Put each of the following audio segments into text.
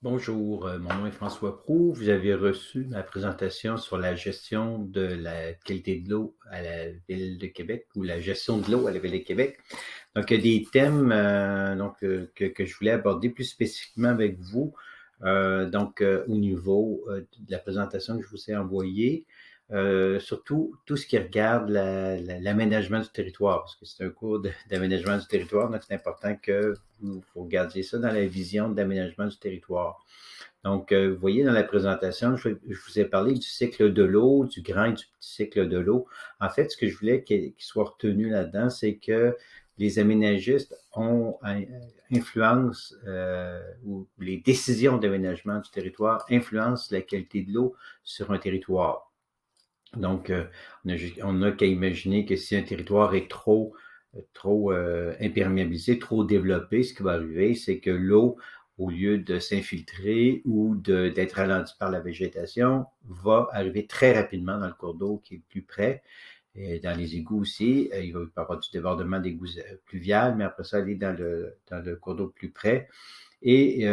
Bonjour, mon nom est François Proulx. Vous avez reçu ma présentation sur la gestion de la qualité de l'eau à la Ville de Québec ou la gestion de l'eau à la Ville de Québec. Donc, il y a des thèmes que je voulais aborder plus spécifiquement avec vous. Au niveau de la présentation que je vous ai envoyée, surtout tout ce qui regarde l'aménagement du territoire, parce que c'est un cours d'aménagement du territoire, donc c'est important que vous regardiez ça dans la vision d'aménagement du territoire. Donc, vous voyez dans la présentation, je vous ai parlé du cycle de l'eau, du grand et du petit cycle de l'eau. En fait, ce que je voulais qu'il soit retenu là-dedans, c'est que les aménagistes ont influence ou les décisions d'aménagement du territoire influencent la qualité de l'eau sur un territoire. Donc, on n'a qu'à imaginer que si un territoire est trop imperméabilisé, trop développé, ce qui va arriver, c'est que l'eau, au lieu de s'infiltrer ou d'être ralentie par la végétation, va arriver très rapidement dans le cours d'eau qui est plus près. Et dans les égouts aussi, il va y avoir du débordement d'égouts pluviales, mais après ça, aller dans le cours d'eau plus près et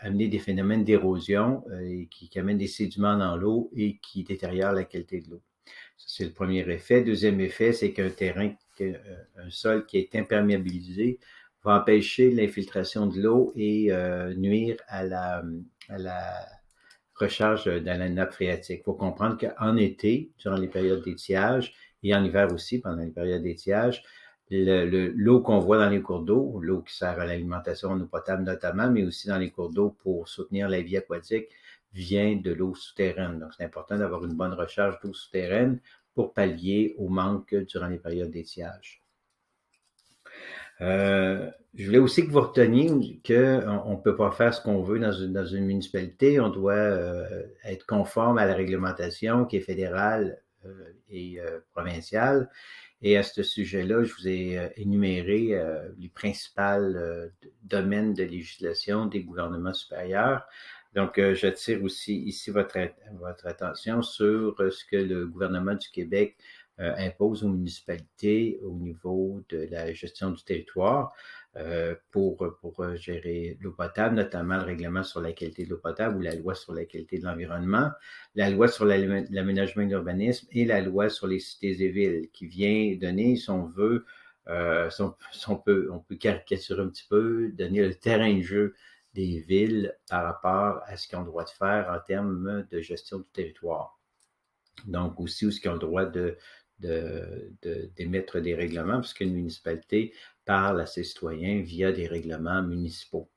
amener des phénomènes d'érosion qui amènent des sédiments dans l'eau et qui détériorent la qualité de l'eau. Ça, c'est le premier effet. Deuxième effet, c'est un sol qui est imperméabilisé va empêcher l'infiltration de l'eau et nuire à la recharge dans la nappe phréatique. Il faut comprendre qu'en été, durant les périodes d'étiage, et en hiver aussi, pendant les périodes d'étiage, l'eau qu'on voit dans les cours d'eau, l'eau qui sert à l'alimentation en eau potable notamment, mais aussi dans les cours d'eau pour soutenir la vie aquatique, vient de l'eau souterraine. Donc, c'est important d'avoir une bonne recharge d'eau souterraine pour pallier au manque durant les périodes d'étiage. Je voulais aussi que vous reteniez qu'on ne peut pas faire ce qu'on veut dans une municipalité. On doit être conforme à la réglementation qui est fédérale et provinciale. Et à ce sujet-là, je vous ai énuméré les principaux domaines de législation des gouvernements supérieurs. Donc, j'attire aussi ici votre attention sur ce que le gouvernement du Québec impose aux municipalités au niveau de la gestion du territoire pour gérer l'eau potable, notamment le règlement sur la qualité de l'eau potable ou la loi sur la qualité de l'environnement, la loi sur l'aménagement et l'urbanisme et la loi sur les cités et villes qui vient donner, si on veut, on peut caricaturer un petit peu, donner le terrain de jeu des villes par rapport à ce qu'ils ont le droit de faire en termes de gestion du territoire. Donc aussi, où est-ce qu'ils ont le droit d'émettre des règlements, puisqu'une municipalité parle à ses citoyens via des règlements municipaux.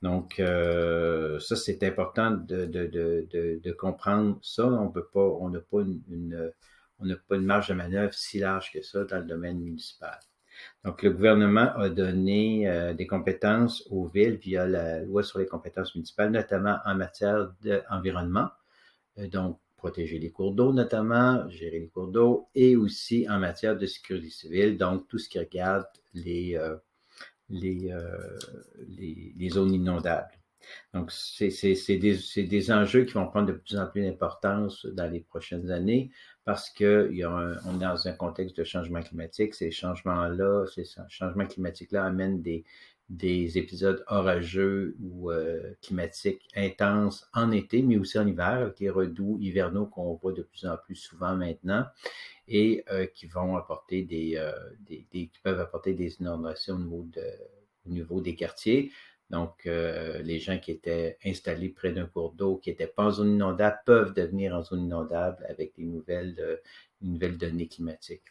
Donc, ça, c'est important de comprendre ça. On n'a pas une marge de manœuvre si large que ça dans le domaine municipal. Donc, le gouvernement a donné des compétences aux villes via la loi sur les compétences municipales, notamment en matière d'environnement. Donc, protéger les cours d'eau notamment, gérer les cours d'eau, et aussi en matière de sécurité civile, donc tout ce qui regarde les, euh, les zones inondables. Donc, c'est des enjeux qui vont prendre de plus en plus d'importance dans les prochaines années parce qu'on est dans un contexte de changement climatique. Ces changements climatiques-là amènent des épisodes orageux ou climatiques intenses en été, mais aussi en hiver, avec les redoux hivernaux qu'on voit de plus en plus souvent maintenant et qui vont apporter qui peuvent apporter des inondations au niveau des quartiers. Donc, les gens qui étaient installés près d'un cours d'eau, qui n'étaient pas en zone inondable, peuvent devenir en zone inondable avec des nouvelles données climatiques.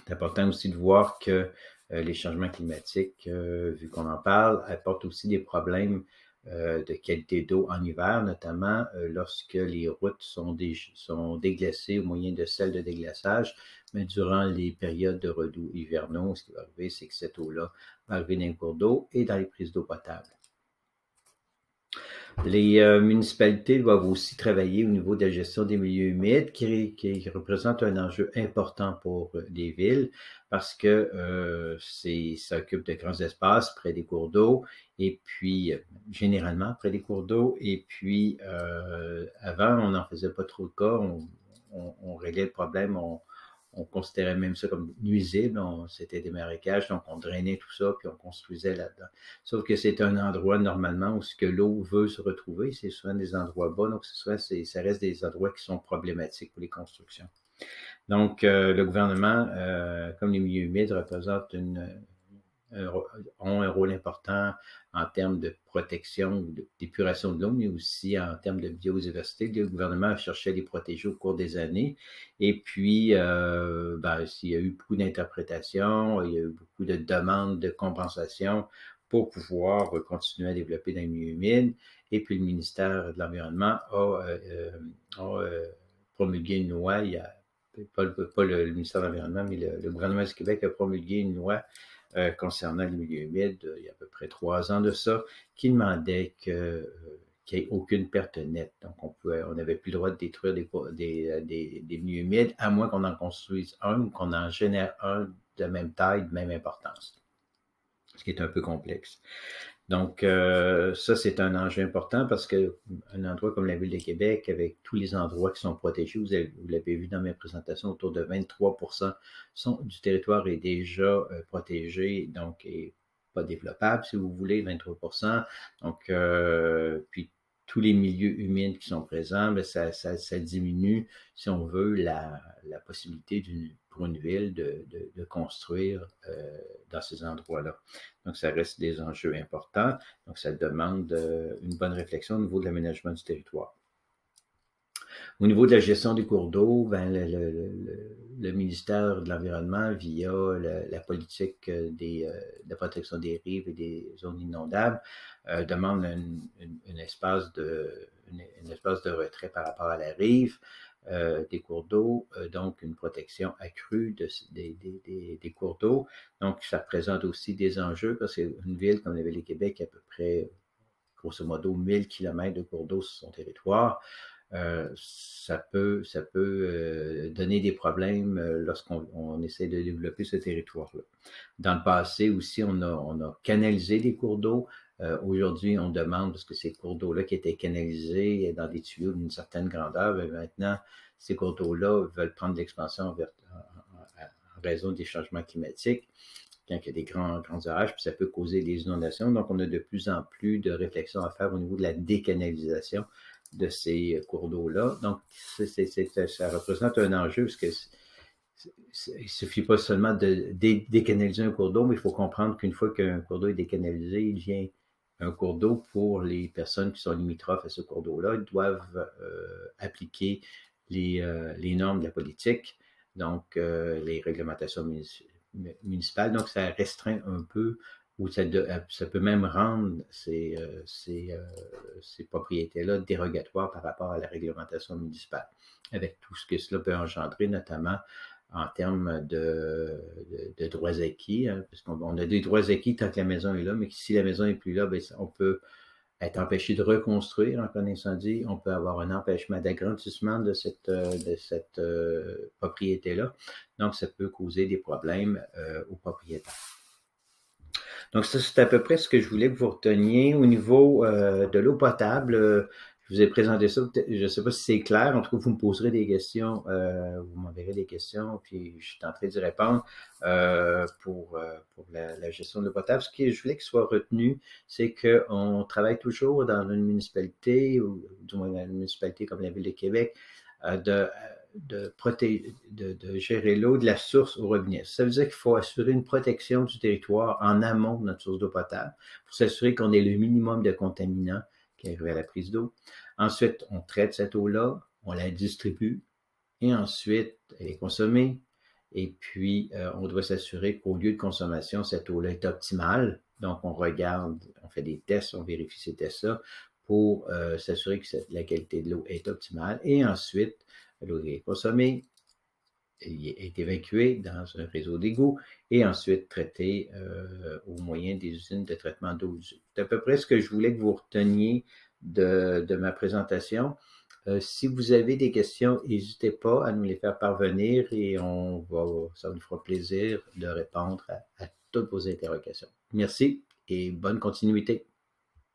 C'est important aussi de voir que les changements climatiques, vu qu'on en parle, apportent aussi des problèmes de qualité d'eau en hiver, notamment lorsque les routes sont déglacées au moyen de sels de déglaçage, mais durant les périodes de redoux hivernaux, ce qui va arriver, c'est que cette eau-là va arriver dans les cours d'eau et dans les prises d'eau potable. Les municipalités doivent aussi travailler au niveau de la gestion des milieux humides qui représente un enjeu important pour les villes parce que ça occupe de grands espaces près des cours d'eau et puis généralement près des cours d'eau et puis avant on n'en faisait pas trop de cas, on réglait le problème, on considérait même ça comme nuisible. C'était des marécages, donc on drainait tout ça, puis on construisait là-dedans. Sauf que c'est un endroit normalement où ce que l'eau veut se retrouver, c'est souvent des endroits bas, donc souvent ça reste des endroits qui sont problématiques pour les constructions. Donc, le gouvernement, comme les milieux humides, représentent ont un rôle important en termes de protection, d'épuration de l'eau, mais aussi en termes de biodiversité. Le gouvernement a cherché à les protéger au cours des années. Et puis, il y a eu beaucoup d'interprétations, il y a eu beaucoup de demandes de compensation pour pouvoir continuer à développer dans les milieux humides. Et puis, le ministère de l'Environnement a promulgué une loi, il y a pas le ministère de l'Environnement, mais le gouvernement du Québec a promulgué une loi concernant les milieux humides, il y a à peu près 3 ans de ça, qui demandait qu'il n'y ait aucune perte nette. Donc, on n'avait plus le droit de détruire des milieux humides, à moins qu'on en construise un ou qu'on en génère un de même taille, de même importance, ce qui est un peu complexe. Donc, ça, c'est un enjeu important parce qu'un endroit comme la Ville de Québec, avec tous les endroits qui sont protégés, vous l'avez vu dans mes présentations, autour de 23% du territoire est déjà protégé, donc est pas développable, si vous voulez, 23%. Donc, puis tous les milieux humides qui sont présents, bien, ça diminue, si on veut, la possibilité pour une ville de construire dans ces endroits-là. Donc, ça reste des enjeux importants. Donc, ça demande une bonne réflexion au niveau de l'aménagement du territoire. Au niveau de la gestion des cours d'eau, ben, le ministère de l'Environnement, via la politique de la protection des rives et des zones inondables, demande un espace de retrait par rapport à la rive des cours d'eau, donc une protection accrue des cours d'eau. Donc, ça représente aussi des enjeux parce qu'une ville comme la Ville de Québec a à peu près, grosso modo, 1000 km de cours d'eau sur son territoire. Ça peut donner des problèmes lorsqu'on essaie de développer ce territoire-là. Dans le passé aussi, on a canalisé des cours d'eau. Aujourd'hui, on demande, parce que ces cours d'eau-là qui étaient canalisés dans des tuyaux d'une certaine grandeur, mais maintenant, ces cours d'eau-là veulent prendre de l'expansion en raison des changements climatiques, quand il y a des grands orages, puis ça peut causer des inondations. Donc, on a de plus en plus de réflexions à faire au niveau de la décanalisation de ces cours d'eau-là. Donc, ça représente un enjeu parce que il ne suffit pas seulement de décanaliser un cours d'eau, mais il faut comprendre qu'une fois qu'un cours d'eau est décanalisé, il devient un cours d'eau pour les personnes qui sont limitrophes à ce cours d'eau-là. Ils doivent appliquer les normes de la politique, donc les réglementations municipales. Donc, ça restreint un peu ou ça peut même rendre ces propriétés-là dérogatoires par rapport à la réglementation municipale, avec tout ce que cela peut engendrer, notamment en termes de droits acquis, hein, parce qu'on a des droits acquis tant que la maison est là, mais si la maison n'est plus là, bien, on peut être empêché de reconstruire en cas d'incendie, on peut avoir un empêchement d'agrandissement de cette propriété-là, donc ça peut causer des problèmes aux propriétaires. Donc, ça, c'est à peu près ce que je voulais que vous reteniez. Au niveau de l'eau potable, je vous ai présenté ça. Je ne sais pas si c'est clair. En tout cas, vous me poserez des questions. Vous m'enverrez des questions, puis je suis en train d'y répondre pour la gestion de l'eau potable. Ce que je voulais qu'il soit retenu, c'est qu'on travaille toujours dans une municipalité, ou du moins dans une municipalité comme la Ville de Québec, de gérer l'eau de la source au robinet. Ça veut dire qu'il faut assurer une protection du territoire en amont de notre source d'eau potable pour s'assurer qu'on ait le minimum de contaminants qui arrivent à la prise d'eau. Ensuite, on traite cette eau-là, on la distribue et ensuite, elle est consommée. Et puis, on doit s'assurer qu'au lieu de consommation, cette eau-là est optimale. Donc, on regarde, on fait des tests, on vérifie ces tests-là pour s'assurer que la qualité de l'eau est optimale. Et ensuite, l'eau est consommée, est évacuée dans un réseau d'égouts et ensuite traitée au moyen des usines de traitement d'eau usée. C'est à peu près ce que je voulais que vous reteniez de ma présentation. Si vous avez des questions, n'hésitez pas à nous les faire parvenir et ça nous fera plaisir de répondre à toutes vos interrogations. Merci et bonne continuité.